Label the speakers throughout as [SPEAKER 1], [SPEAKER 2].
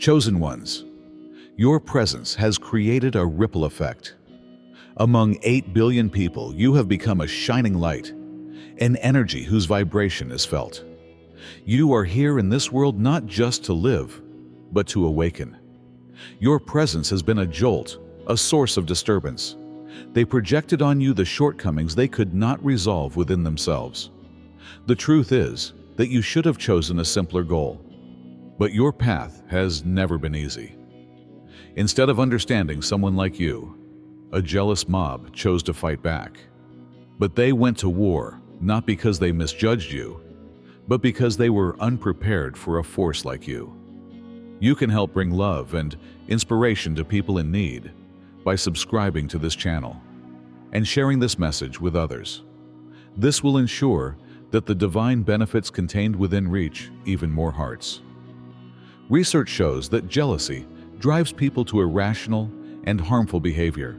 [SPEAKER 1] Chosen ones, your presence has created a ripple effect. Among 8 billion people, you have become a shining light, an energy whose vibration is felt. You are here in this world not just to live, but to awaken. Your presence has been a jolt, a source of disturbance. They projected on you the shortcomings they could not resolve within themselves. The truth is that you should have chosen a simpler goal. But your path has never been easy. Instead of understanding someone like you, a jealous mob chose to fight back. But they went to war not because they misjudged you, but because they were unprepared for a force like you. You can help bring love and inspiration to people in need by subscribing to this channel and sharing this message with others. This will ensure that the divine benefits contained within reach even more hearts. Research shows that jealousy drives people to irrational and harmful behavior.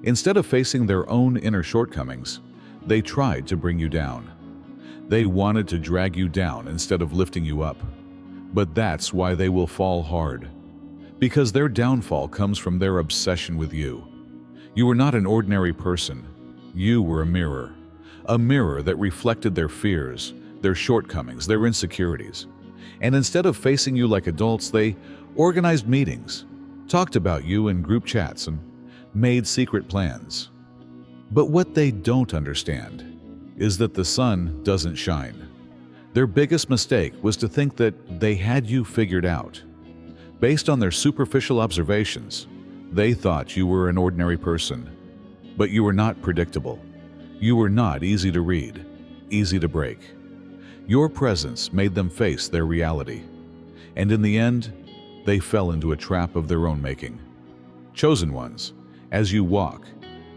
[SPEAKER 1] Instead of facing their own inner shortcomings, they tried to bring you down. They wanted to drag you down instead of lifting you up. But that's why they will fall hard. Because their downfall comes from their obsession with you. You were not an ordinary person. You were a mirror that reflected their fears, their shortcomings, their insecurities. And instead of facing you like adults, they organized meetings, talked about you in group chats, and made secret plans. But what they don't understand is that the sun doesn't shine. Their biggest mistake was to think that they had you figured out. Based on their superficial observations, they thought you were an ordinary person. But you were not predictable. You were not easy to read, easy to break. Your presence made them face their reality. And in the end, they fell into a trap of their own making. Chosen ones, as you walk,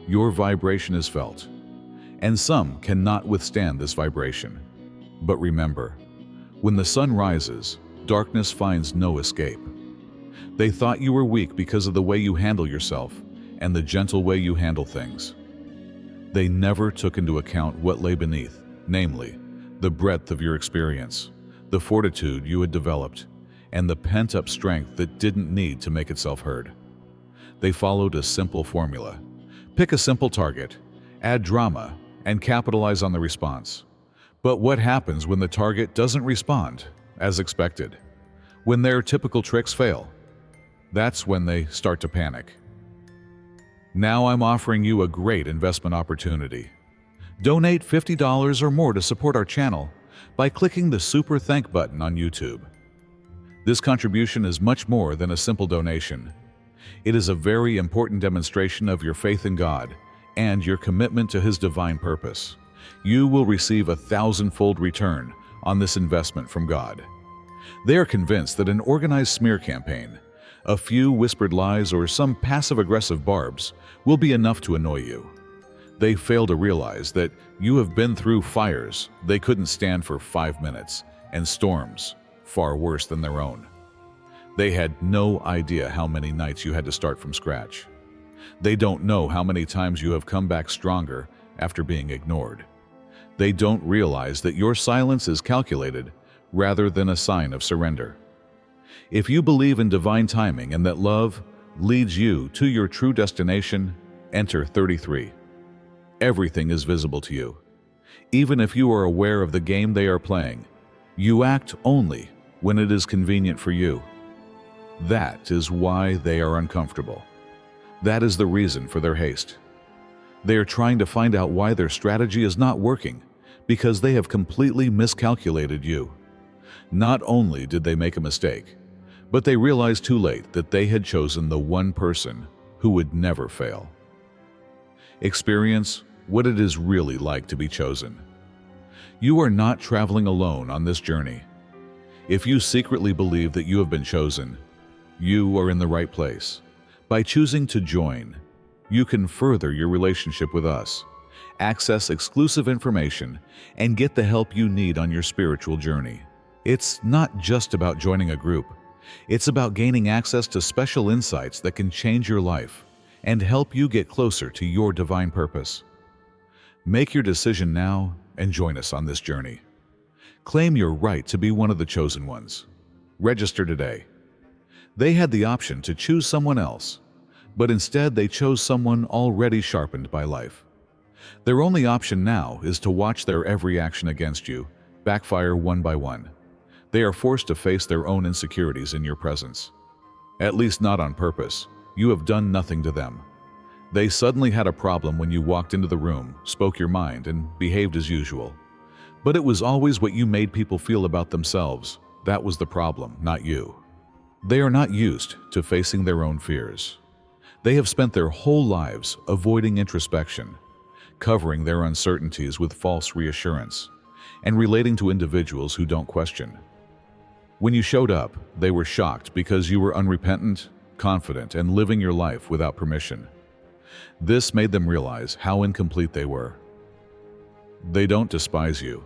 [SPEAKER 1] your vibration is felt. And some cannot withstand this vibration. But remember, when the sun rises, darkness finds no escape. They thought you were weak because of the way you handle yourself and the gentle way you handle things. They never took into account what lay beneath, namely, the breadth of your experience, the fortitude you had developed, and the pent-up strength that didn't need to make itself heard. They followed a simple formula. Pick a simple target, add drama, and capitalize on the response. But what happens when the target doesn't respond as expected? When their typical tricks fail? That's when they start to panic. Now I'm offering you a great investment opportunity. Donate $50 or more to support our channel by clicking the Super Thank button on YouTube. This contribution is much more than a simple donation. It is a very important demonstration of your faith in God and your commitment to His divine purpose. You will receive a 1,000-fold return on this investment from God. They are convinced that an organized smear campaign, a few whispered lies, or some passive-aggressive barbs will be enough to annoy you. They fail to realize that you have been through fires they couldn't stand for 5 minutes and storms far worse than their own. They had no idea how many nights you had to start from scratch. They don't know how many times you have come back stronger after being ignored. They don't realize that your silence is calculated rather than a sign of surrender. If you believe in divine timing and that love leads you to your true destination, enter 33. Everything is visible to you. Even if you are aware of the game they are playing, you act only when it is convenient for you. That is why they are uncomfortable. That is the reason for their haste. They are trying to find out why their strategy is not working because they have completely miscalculated you. Not only did they make a mistake, but they realized too late that they had chosen the one person who would never fail. Experience what it is really like to be chosen. You are not traveling alone on this journey. If you secretly believe that you have been chosen, you are in the right place. By choosing to join, you can further your relationship with us, access exclusive information, and get the help you need on your spiritual journey. It's not just about joining a group. It's about gaining access to special insights that can change your life and help you get closer to your divine purpose. Make your decision now and join us on this journey. Claim your right to be one of the chosen ones. Register today. They had the option to choose someone else, but instead they chose someone already sharpened by life. Their only option now is to watch their every action against you backfire one by one. They are forced to face their own insecurities in your presence. At least not on purpose. You have done nothing to them. They suddenly had a problem when you walked into the room, spoke your mind, and behaved as usual. But it was always what you made people feel about themselves. That was the problem, not you. They are not used to facing their own fears. They have spent their whole lives avoiding introspection, covering their uncertainties with false reassurance, and relating to individuals who don't question. When you showed up, they were shocked because you were unrepentant, confident, and living your life without permission. This made them realize how incomplete they were. They don't despise you,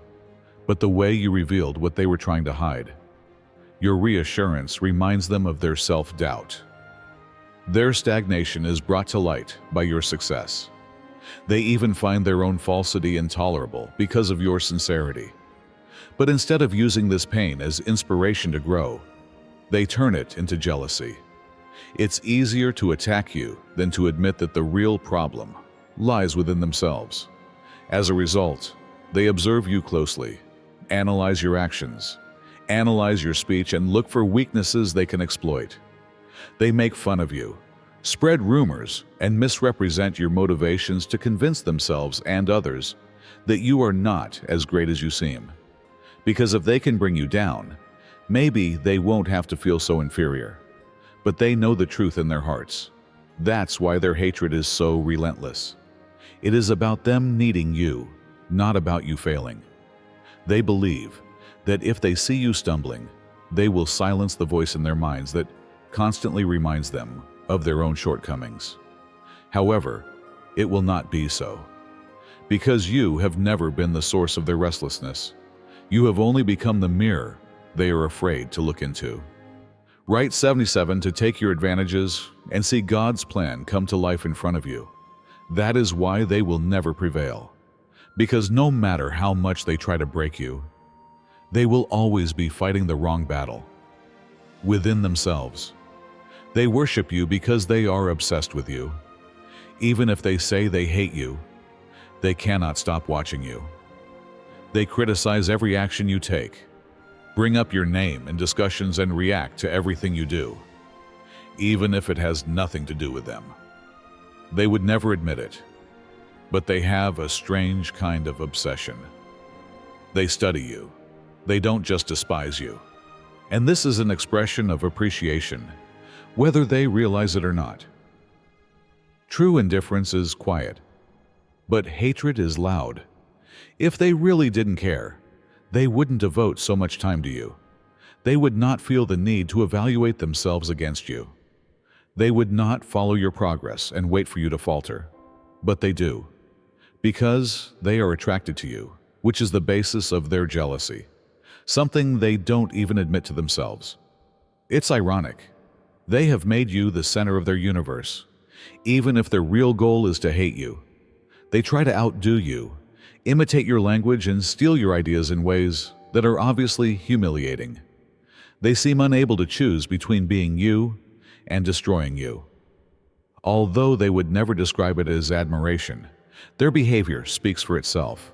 [SPEAKER 1] but the way you revealed what they were trying to hide. Your reassurance reminds them of their self-doubt. Their stagnation is brought to light by your success. They even find their own falsity intolerable because of your sincerity. But instead of using this pain as inspiration to grow, they turn it into jealousy. It's easier to attack you than to admit that the real problem lies within themselves. As a result, they observe you closely, analyze your actions, analyze your speech, and look for weaknesses they can exploit. They make fun of you, spread rumors, and misrepresent your motivations to convince themselves and others that you are not as great as you seem. Because if they can bring you down, maybe they won't have to feel so inferior. But they know the truth in their hearts. That's why their hatred is so relentless. It is about them needing you, not about you failing. They believe that if they see you stumbling, they will silence the voice in their minds that constantly reminds them of their own shortcomings. However, it will not be so. Because you have never been the source of their restlessness. You have only become the mirror they are afraid to look into. Write 77 to take your advantages and see God's plan come to life in front of you. That is why they will never prevail. Because no matter how much they try to break you, they will always be fighting the wrong battle. Within themselves. They worship you because they are obsessed with you. Even if they say they hate you, they cannot stop watching you. They criticize every action you take, bring up your name in discussions, and react to everything you do, even if it has nothing to do with them. They would never admit it, but they have a strange kind of obsession. They study you. They don't just despise you. And this is an expression of appreciation, whether they realize it or not. True indifference is quiet, but hatred is loud. If they really didn't care, they wouldn't devote so much time to you. They would not feel the need to evaluate themselves against you. They would not follow your progress and wait for you to falter. But they do, because they are attracted to you, which is the basis of their jealousy, something they don't even admit to themselves. It's ironic. They have made you the center of their universe, even if their real goal is to hate you. They try to outdo you, imitate your language, and steal your ideas in ways that are obviously humiliating. They seem unable to choose between being you and destroying you. Although they would never describe it as admiration, their behavior speaks for itself.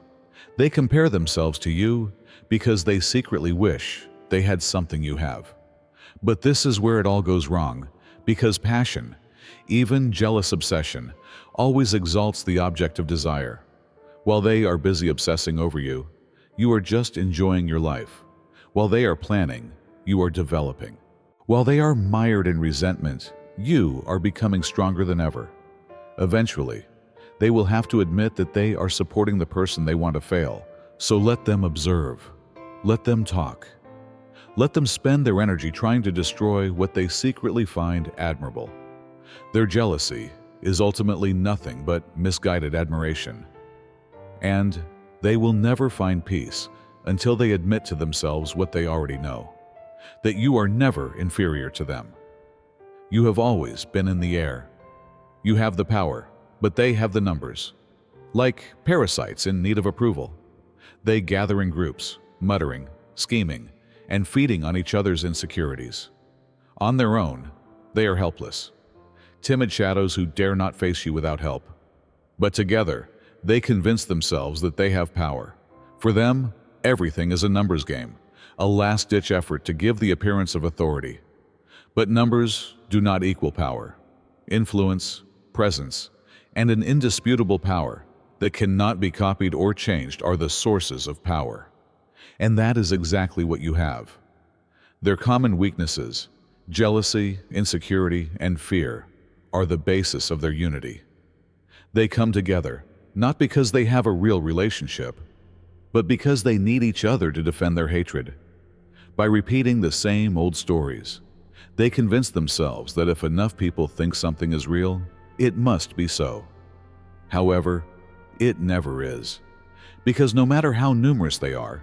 [SPEAKER 1] They compare themselves to you because they secretly wish they had something you have. But this is where it all goes wrong, because passion, even jealous obsession, always exalts the object of desire. While they are busy obsessing over you, you are just enjoying your life. While they are planning, you are developing. While they are mired in resentment, you are becoming stronger than ever. Eventually, they will have to admit that they are supporting the person they want to fail. So let them observe. Let them talk. Let them spend their energy trying to destroy what they secretly find admirable. Their jealousy is ultimately nothing but misguided admiration. And they will never find peace until they admit to themselves what they already know, that you are never inferior to them. You have always been in the air. You have the power, but they have the numbers. Like parasites in need of approval, they gather in groups, muttering, scheming, and feeding on each other's insecurities. On their own, they are helpless, timid shadows who dare not face you without help. But together, they convince themselves that they have power. For them, everything is a numbers game, a last-ditch effort to give the appearance of authority. But numbers do not equal power. Influence, presence, and an indisputable power that cannot be copied or changed are the sources of power. And that is exactly what you have. Their common weaknesses, jealousy, insecurity, and fear, are the basis of their unity. They come together, not because they have a real relationship, but because they need each other to defend their hatred. By repeating the same old stories, they convince themselves that if enough people think something is real, it must be so. However, it never is, because no matter how numerous they are,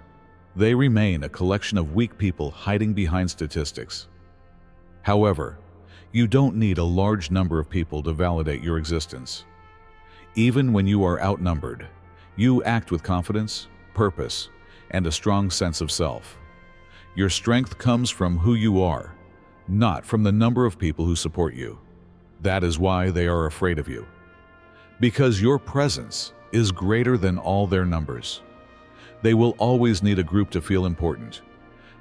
[SPEAKER 1] they remain a collection of weak people hiding behind statistics. However, you don't need a large number of people to validate your existence. Even when you are outnumbered, you act with confidence, purpose, and a strong sense of self. Your strength comes from who you are, not from the number of people who support you. That is why they are afraid of you. Because your presence is greater than all their numbers. They will always need a group to feel important.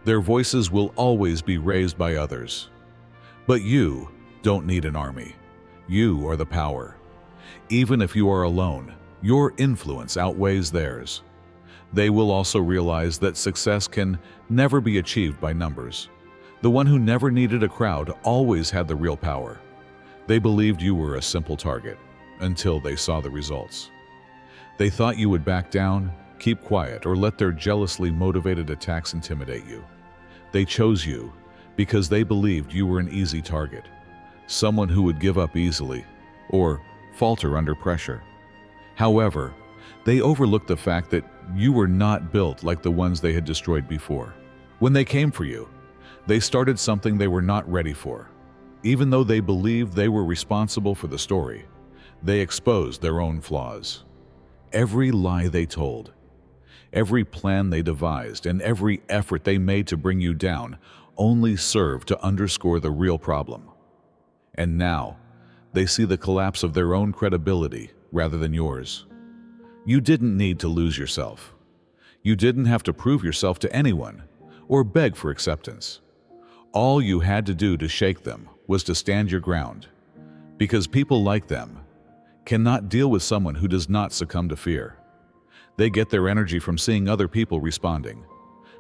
[SPEAKER 1] Their voices will always be raised by others. But you don't need an army. You are the power. Even if you are alone, your influence outweighs theirs. They will also realize that success can never be achieved by numbers. The one who never needed a crowd always had the real power. They believed you were a simple target until they saw the results. They thought you would back down, keep quiet, or let their jealously motivated attacks intimidate you. They chose you because they believed you were an easy target, someone who would give up easily or falter under pressure. However, they overlooked the fact that you were not built like the ones they had destroyed before. When they came for you, they started something they were not ready for. Even though they believed they were responsible for the story, they exposed their own flaws. Every lie they told, every plan they devised, and every effort they made to bring you down only served to underscore the real problem. And now, they see the collapse of their own credibility rather than yours. You didn't need to lose yourself. You didn't have to prove yourself to anyone or beg for acceptance. All you had to do to shake them was to stand your ground, because people like them cannot deal with someone who does not succumb to fear. They get their energy from seeing other people responding,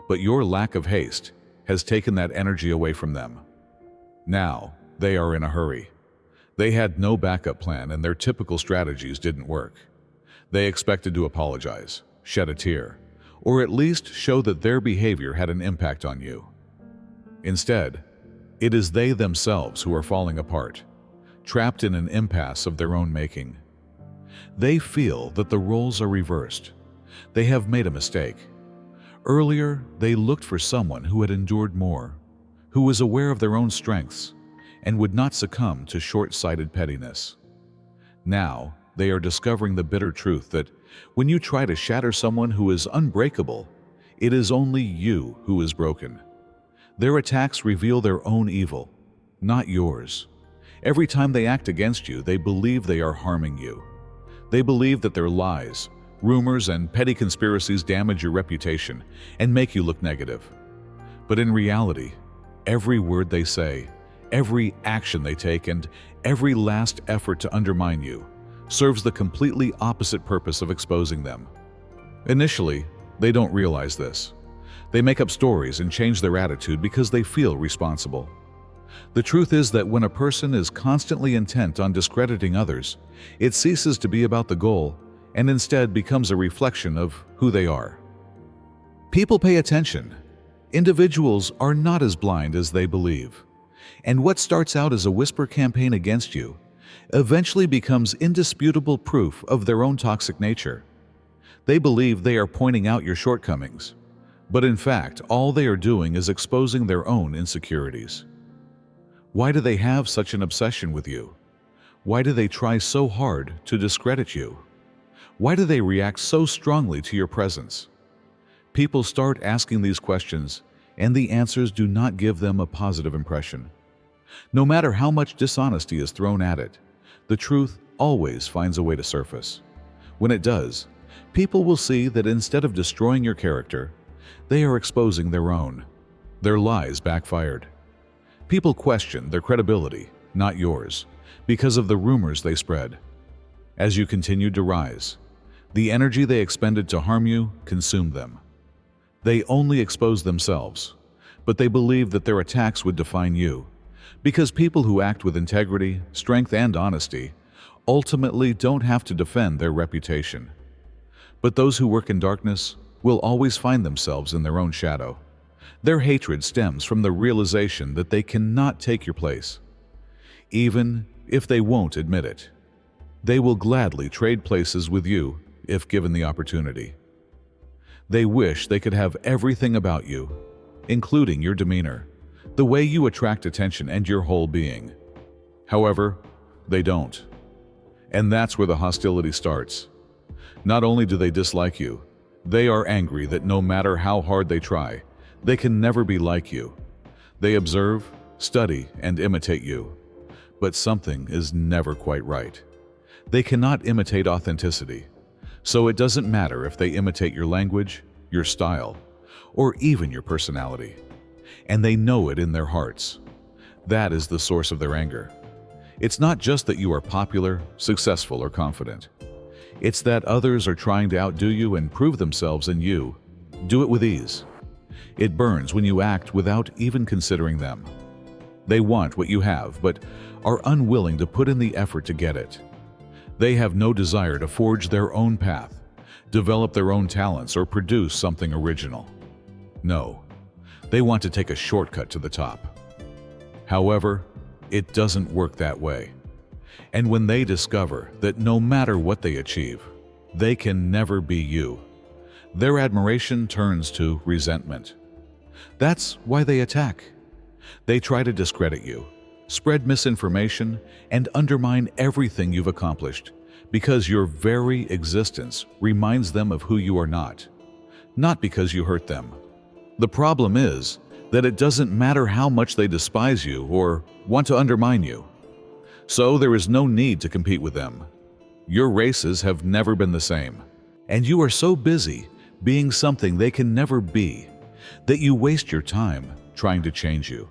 [SPEAKER 1] but your lack of haste has taken that energy away from them. Now, they are in a hurry. They had no backup plan and their typical strategies didn't work. They expected to apologize, shed a tear, or at least show that their behavior had an impact on you. Instead, it is they themselves who are falling apart, trapped in an impasse of their own making. They feel that the roles are reversed. They have made a mistake. Earlier, they looked for someone who had endured more, who was aware of their own strengths, and would not succumb to short-sighted pettiness. Now, they are discovering the bitter truth that when you try to shatter someone who is unbreakable, it is only you who is broken. Their attacks reveal their own evil, not yours. Every time they act against you, they believe they are harming you. They believe that their lies, rumors, and petty conspiracies damage your reputation and make you look negative. But in reality, every word they say, every action they take, and every last effort to undermine you serves the completely opposite purpose of exposing them. Initially, they don't realize this. They make up stories and change their attitude because they feel responsible. The truth is that when a person is constantly intent on discrediting others, it ceases to be about the goal and instead becomes a reflection of who they are. People pay attention. Individuals are not as blind as they believe. And what starts out as a whisper campaign against you eventually becomes indisputable proof of their own toxic nature. They believe they are pointing out your shortcomings, but in fact, all they are doing is exposing their own insecurities. Why do they have such an obsession with you? Why do they try so hard to discredit you? Why do they react so strongly to your presence? People start asking these questions, and the answers do not give them a positive impression. No matter how much dishonesty is thrown at it, the truth always finds a way to surface. When it does, people will see that instead of destroying your character, they are exposing their own. Their lies backfired. People question their credibility, not yours, because of the rumors they spread. As you continued to rise, the energy they expended to harm you consumed them. They only exposed themselves, but they believed that their attacks would define you, because people who act with integrity, strength, and honesty ultimately don't have to defend their reputation. But those who work in darkness will always find themselves in their own shadow. Their hatred stems from the realization that they cannot take your place. Even if they won't admit it, they will gladly trade places with you if given the opportunity. They wish they could have everything about you, including your demeanor, the way you attract attention, and your whole being. However, they don't. And that's where the hostility starts. Not only do they dislike you, they are angry that no matter how hard they try, they can never be like you. They observe, study, and imitate you. But something is never quite right. They cannot imitate authenticity. So it doesn't matter if they imitate your language, your style, or even your personality. And they know it in their hearts. That is the source of their anger. It's not just that you are popular, successful, or confident. It's that others are trying to outdo you and prove themselves, and you do it with ease. It burns when you act without even considering them. They want what you have, but are unwilling to put in the effort to get it. They have no desire to forge their own path, develop their own talents, or produce something original. No, they want to take a shortcut to the top. However, it doesn't work that way. And when they discover that no matter what they achieve, they can never be you, their admiration turns to resentment. That's why they attack. They try to discredit you, spread misinformation, and undermine everything you've accomplished, because your very existence reminds them of who you are not because you hurt them. The problem is that it doesn't matter how much they despise you or want to undermine you. So there is no need to compete with them. Your races have never been the same, and you are so busy being something they can never be that you waste your time trying to change you.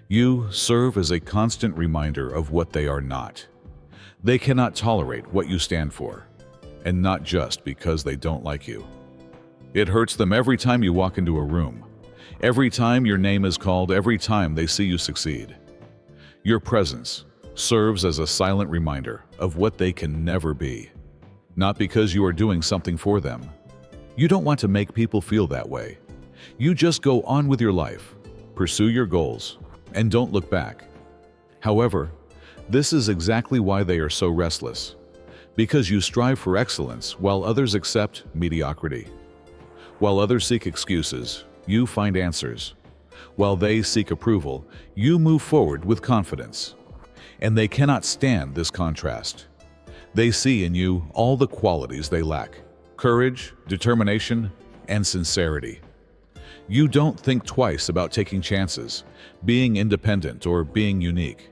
[SPEAKER 1] You serve as a constant reminder of what they are not. They cannot tolerate what you stand for, and not just because they don't like you. It hurts them every time you walk into a room, every time your name is called, every time they see you succeed. Your presence serves as a silent reminder of what they can never be, not because you are doing something for them. You don't want to make people feel that way. You just go on with your life, pursue your goals, and don't look back. However, this is exactly why they are so restless, because you strive for excellence while others accept mediocrity. While others seek excuses, you find answers. While they seek approval, you move forward with confidence. And they cannot stand this contrast. They see in you all the qualities they lack: courage, determination, and sincerity. You don't think twice about taking chances, being independent, or being unique.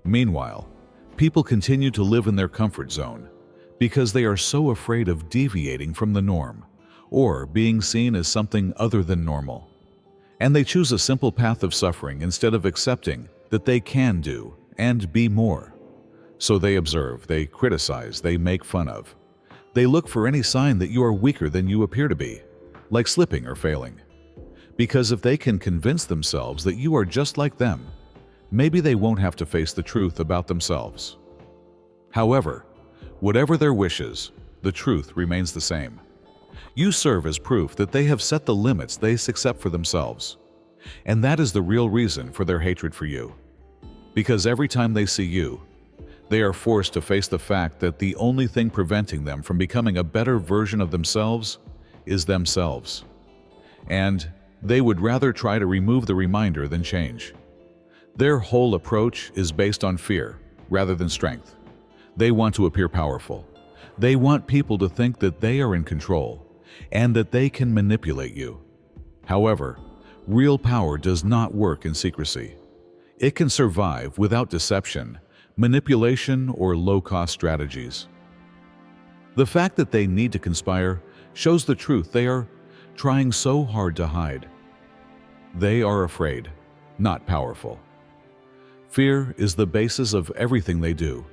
[SPEAKER 1] Meanwhile, people continue to live in their comfort zone because they are so afraid of deviating from the norm or being seen as something other than normal. And they choose a simple path of suffering instead of accepting that they can do and be more. So they observe, they criticize, they make fun of. They look for any sign that you are weaker than you appear to be, like slipping or failing. Because if they can convince themselves that you are just like them, maybe they won't have to face the truth about themselves. However, whatever their wishes, the truth remains the same. You serve as proof that they have set the limits they accept for themselves. And that is the real reason for their hatred for you. Because every time they see you, they are forced to face the fact that the only thing preventing them from becoming a better version of themselves is themselves. And they would rather try to remove the reminder than change. Their whole approach is based on fear rather than strength. They want to appear powerful. They want people to think that they are in control and that they can manipulate you. However, real power does not work in secrecy. It can survive without deception, manipulation, or low-cost strategies. The fact that they need to conspire shows the truth they are trying so hard to hide. They are afraid, not powerful. Fear is the basis of everything they do.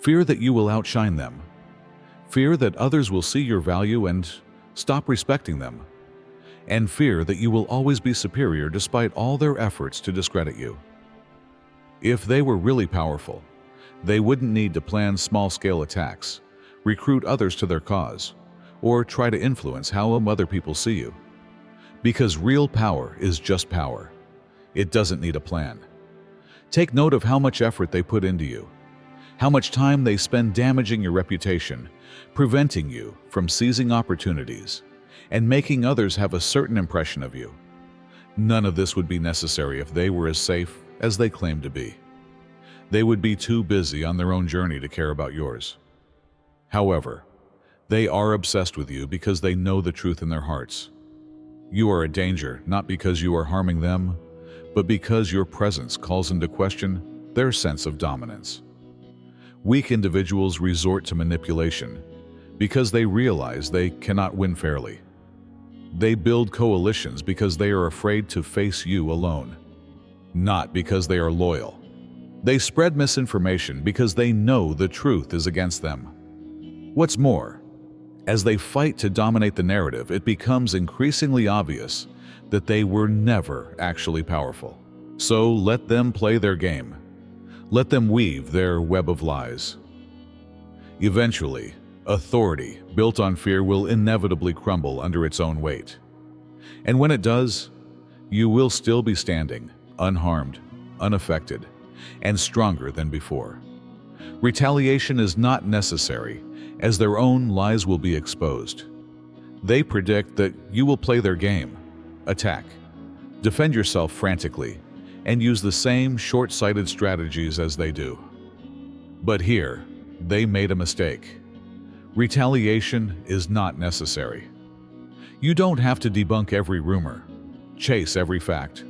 [SPEAKER 1] Fear that you will outshine them. Fear that others will see your value and stop respecting them. And fear that you will always be superior despite all their efforts to discredit you. If they were really powerful, they wouldn't need to plan small-scale attacks, recruit others to their cause, or try to influence how other people see you. Because real power is just power. It doesn't need a plan. Take note of how much effort they put into you, how much time they spend damaging your reputation, preventing you from seizing opportunities, and making others have a certain impression of you. None of this would be necessary if they were as safe as they claim to be. They would be too busy on their own journey to care about yours. However, they are obsessed with you because they know the truth in their hearts. You are a danger not because you are harming them, but because your presence calls into question their sense of dominance. Weak individuals resort to manipulation because they realize they cannot win fairly. They build coalitions because they are afraid to face you alone, not because they are loyal. They spread misinformation because they know the truth is against them. What's more, as they fight to dominate the narrative, it becomes increasingly obvious that they were never actually powerful. So let them play their game. Let them weave their web of lies. Eventually, authority built on fear will inevitably crumble under its own weight. And when it does, you will still be standing, unharmed, unaffected, and stronger than before. Retaliation is not necessary, as their own lies will be exposed. They predict that you will play their game, attack, defend yourself frantically, and use the same short-sighted strategies as they do. But here, they made a mistake. Retaliation is not necessary. You don't have to debunk every rumor, chase every fact,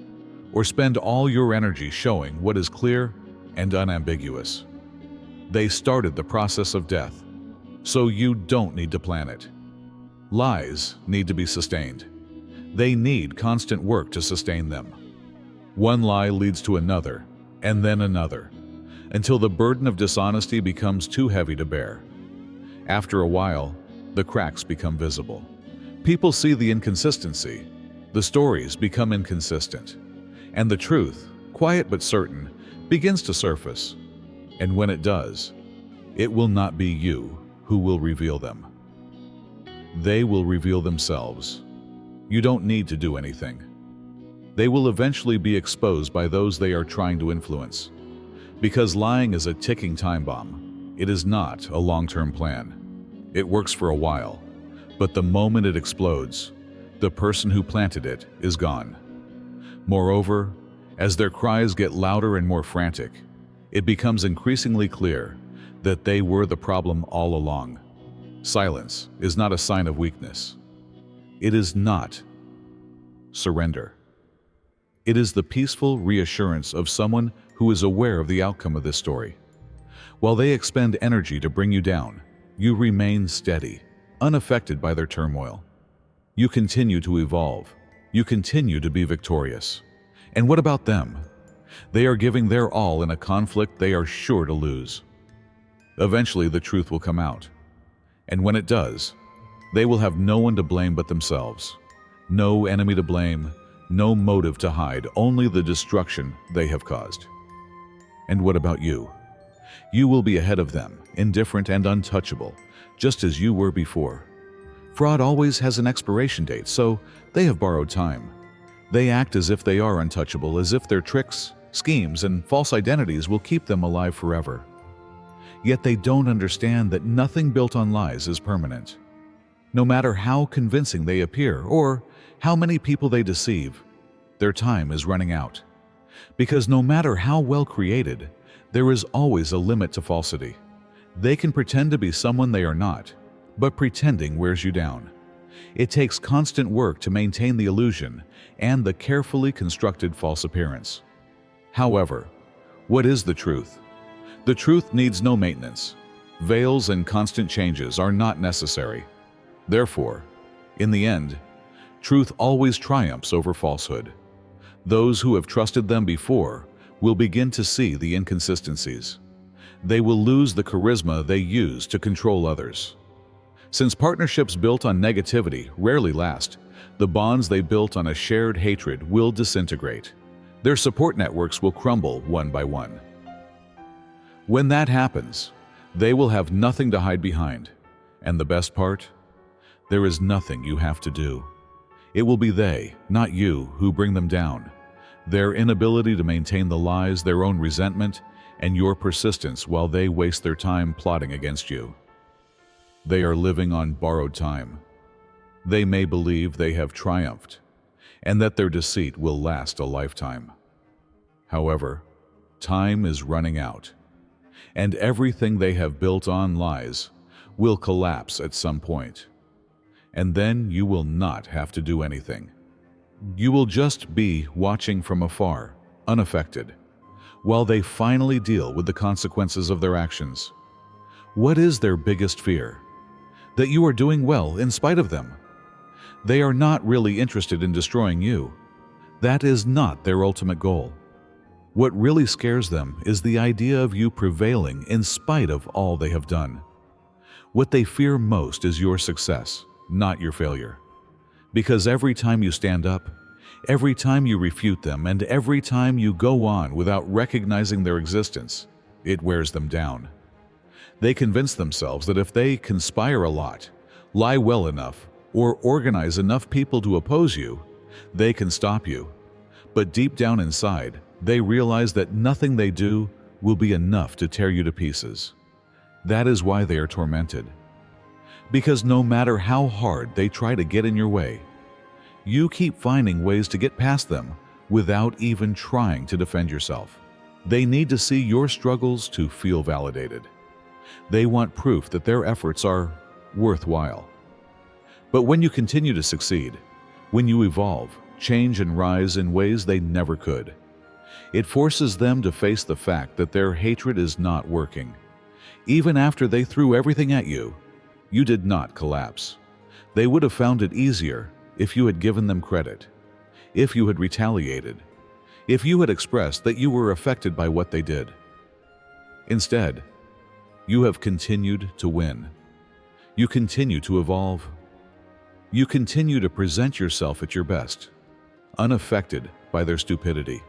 [SPEAKER 1] or spend all your energy showing what is clear and unambiguous. They started the process of death, so you don't need to plan it. Lies need to be sustained. They need constant work to sustain them. One lie leads to another, and then another, until the burden of dishonesty becomes too heavy to bear. After a while, the cracks become visible. People see the inconsistency. The stories become inconsistent. And the truth, quiet but certain, begins to surface. And when it does, it will not be you who will reveal them. They will reveal themselves. You don't need to do anything. They will eventually be exposed by those they are trying to influence. Because lying is a ticking time bomb. It is not a long-term plan. It works for a while, but the moment it explodes, the person who planted it is gone. Moreover, as their cries get louder and more frantic, it becomes increasingly clear that they were the problem all along. Silence is not a sign of weakness. It is not surrender. It is the peaceful reassurance of someone who is aware of the outcome of this story. While they expend energy to bring you down, you remain steady, unaffected by their turmoil. You continue to evolve. You continue to be victorious. And what about them? They are giving their all in a conflict they are sure to lose. Eventually, the truth will come out. And when it does, they will have no one to blame but themselves. No enemy to blame, no motive to hide, only the destruction they have caused. And what about you? You will be ahead of them, indifferent and untouchable, just as you were before. Fraud always has an expiration date, so they have borrowed time. They act as if they are untouchable, as if their tricks, schemes, and false identities will keep them alive forever. Yet they don't understand that nothing built on lies is permanent. No matter how convincing they appear or how many people they deceive, their time is running out. Because no matter how well created, there is always a limit to falsity. They can pretend to be someone they are not, but pretending wears you down. It takes constant work to maintain the illusion and the carefully constructed false appearance. However, what is the truth? The truth needs no maintenance. Veils and constant changes are not necessary. Therefore, in the end, truth always triumphs over falsehood. Those who have trusted them before will begin to see the inconsistencies. They will lose the charisma they use to control others. Since partnerships built on negativity rarely last, the bonds they built on a shared hatred will disintegrate. Their support networks will crumble one by one. When that happens, they will have nothing to hide behind. And the best part? There is nothing you have to do. It will be they, not you, who bring them down. Their inability to maintain the lies, their own resentment, and your persistence while they waste their time plotting against you. They are living on borrowed time. They may believe they have triumphed, and that their deceit will last a lifetime. However, time is running out, and everything they have built on lies will collapse at some point. And then you will not have to do anything. You will just be watching from afar, unaffected, while they finally deal with the consequences of their actions. What is their biggest fear? That you are doing well in spite of them. They are not really interested in destroying you. That is not their ultimate goal. What really scares them is the idea of you prevailing in spite of all they have done. What they fear most is your success, not your failure. Because every time you stand up, every time you refute them, and every time you go on without recognizing their existence, it wears them down. They convince themselves that if they conspire a lot, lie well enough, or organize enough people to oppose you, they can stop you. But deep down inside, they realize that nothing they do will be enough to tear you to pieces. That is why they are tormented. Because no matter how hard they try to get in your way, you keep finding ways to get past them without even trying to defend yourself. They need to see your struggles to feel validated. They want proof that their efforts are worthwhile. But when you continue to succeed, when you evolve, change, and rise in ways they never could, it forces them to face the fact that their hatred is not working. Even after they threw everything at you, you did not collapse. They would have found it easier if you had given them credit, if you had retaliated, if you had expressed that you were affected by what they did. Instead, you have continued to win. You continue to evolve. You continue to present yourself at your best, unaffected by their stupidity.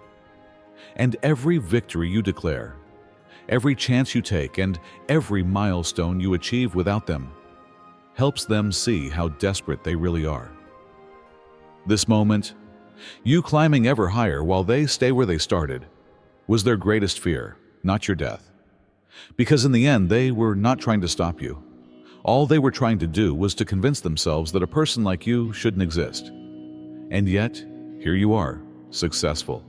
[SPEAKER 1] And every victory you declare, every chance you take, and every milestone you achieve without them helps them see how desperate they really are. This moment, you climbing ever higher while they stay where they started, was their greatest fear, not your death. Because in the end, they were not trying to stop you. All they were trying to do was to convince themselves that a person like you shouldn't exist. And yet, here you are, successful,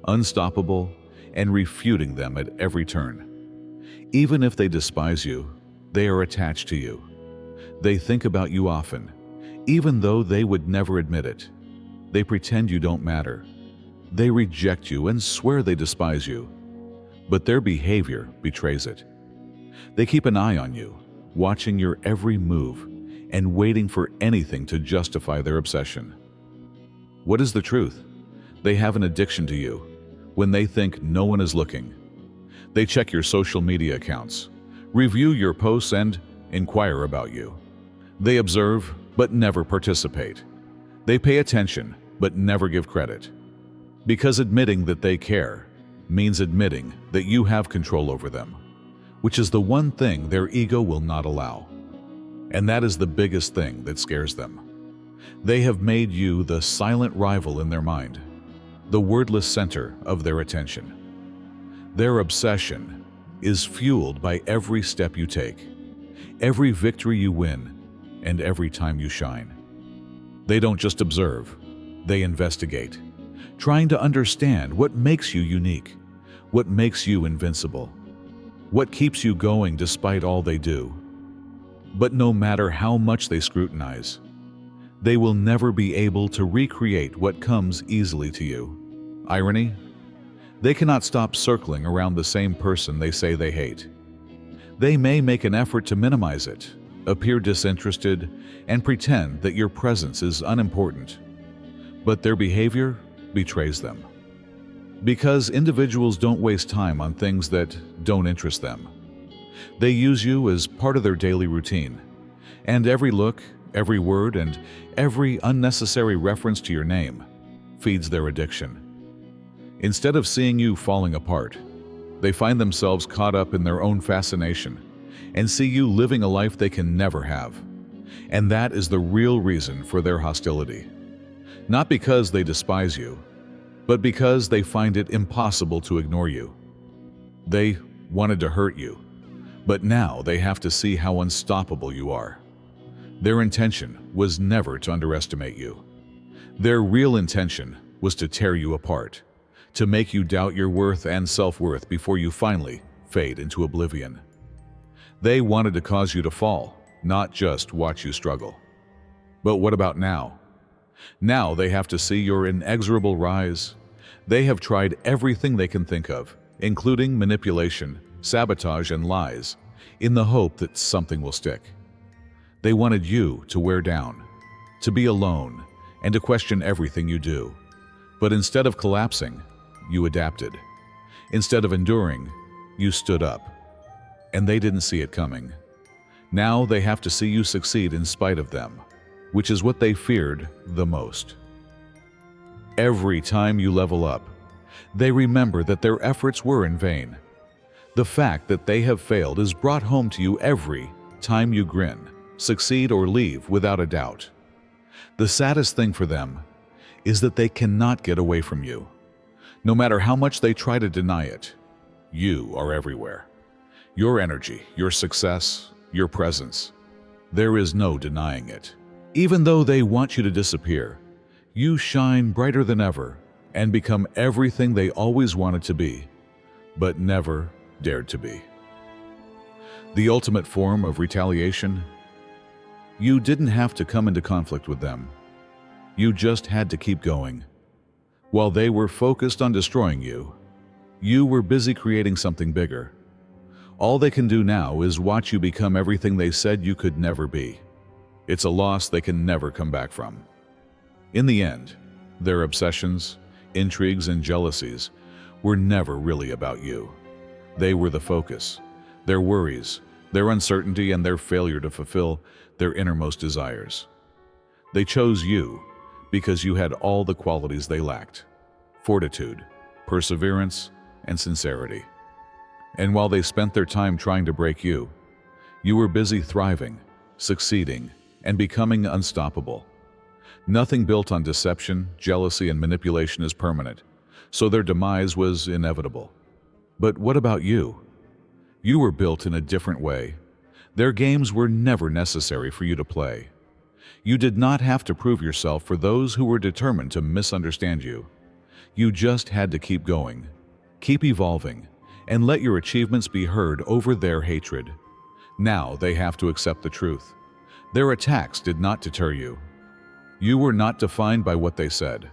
[SPEAKER 1] unstoppable, and refuting them at every turn. Even if they despise you, they are attached to you. They think about you often, even though they would never admit it. They pretend you don't matter. They reject you and swear they despise you. But their behavior betrays it. They keep an eye on you, watching your every move and waiting for anything to justify their obsession. What is the truth? They have an addiction to you when they think no one is looking. They check your social media accounts, review your posts, and inquire about you. They observe but never participate. They pay attention but never give credit. Because admitting that they care means admitting that you have control over them, which is the one thing their ego will not allow. And that is the biggest thing that scares them. They have made you the silent rival in their mind, the wordless center of their attention. Their obsession is fueled by every step you take, every victory you win, and every time you shine. They don't just observe, they investigate, trying to understand what makes you unique, what makes you invincible, what keeps you going despite all they do. But no matter how much they scrutinize, they will never be able to recreate what comes easily to you. Irony? They cannot stop circling around the same person they say they hate. They may make an effort to minimize it, appear disinterested, and pretend that your presence is unimportant. But their behavior betrays them. Because individuals don't waste time on things that don't interest them. They use you as part of their daily routine, and every look, every word, and every unnecessary reference to your name feeds their addiction. Instead of seeing you falling apart, they find themselves caught up in their own fascination and see you living a life they can never have. And that is the real reason for their hostility. Not because they despise you, but because they find it impossible to ignore you. They wanted to hurt you, but now they have to see how unstoppable you are. Their intention was never to underestimate you. Their real intention was to tear you apart, to make you doubt your worth and self-worth before you finally fade into oblivion. They wanted to cause you to fall, not just watch you struggle. But what about now? Now they have to see your inexorable rise. They have tried everything they can think of, including manipulation, sabotage, and lies, in the hope that something will stick. They wanted you to wear down, to be alone, and to question everything you do. But instead of collapsing, you adapted. Instead of enduring, you stood up. And they didn't see it coming. Now they have to see you succeed in spite of them, which is what they feared the most. Every time you level up, they remember that their efforts were in vain. The fact that they have failed is brought home to you every time you grin, succeed, or leave without a doubt. The saddest thing for them is that they cannot get away from you. No matter how much they try to deny it, you are everywhere. Your energy, your success, your presence. There is no denying it. Even though they want you to disappear, you shine brighter than ever and become everything they always wanted to be, but never dared to be. The ultimate form of retaliation? You didn't have to come into conflict with them. You just had to keep going. While they were focused on destroying you, you were busy creating something bigger. All they can do now is watch you become everything they said you could never be. It's a loss they can never come back from. In the end, their obsessions, intrigues, and jealousies were never really about you. They were the focus, their worries, their uncertainty, and their failure to fulfill their innermost desires. They chose you because you had all the qualities they lacked: fortitude, perseverance, and sincerity. And while they spent their time trying to break you, you were busy thriving, succeeding, and becoming unstoppable. Nothing built on deception, jealousy, and manipulation is permanent, so their demise was inevitable. But what about you? You were built in a different way. Their games were never necessary for you to play. You did not have to prove yourself for those who were determined to misunderstand you. You just had to keep going, keep evolving, and let your achievements be heard over their hatred. Now they have to accept the truth. Their attacks did not deter you. You were not defined by what they said.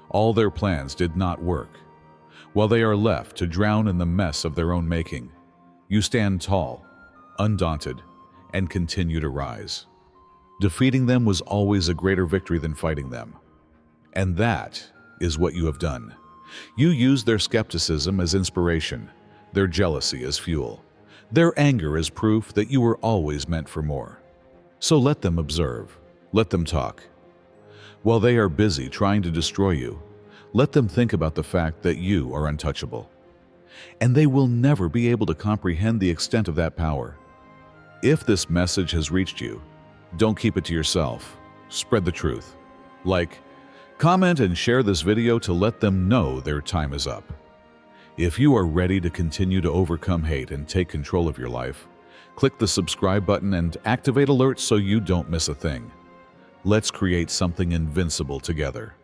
[SPEAKER 1] All their plans did not work. While they are left to drown in the mess of their own making, you stand tall, undaunted, and continue to rise. Defeating them was always a greater victory than fighting them. And that is what you have done. You used their skepticism as inspiration, their jealousy as fuel, their anger as proof that you were always meant for more. So let them observe, let them talk. While they are busy trying to destroy you, let them think about the fact that you are untouchable. And they will never be able to comprehend the extent of that power. If this message has reached you, don't keep it to yourself. Spread the truth. Like, comment, and share this video to let them know their time is up. If you are ready to continue to overcome hate and take control of your life, click the subscribe button and activate alerts so you don't miss a thing. Let's create something invincible together.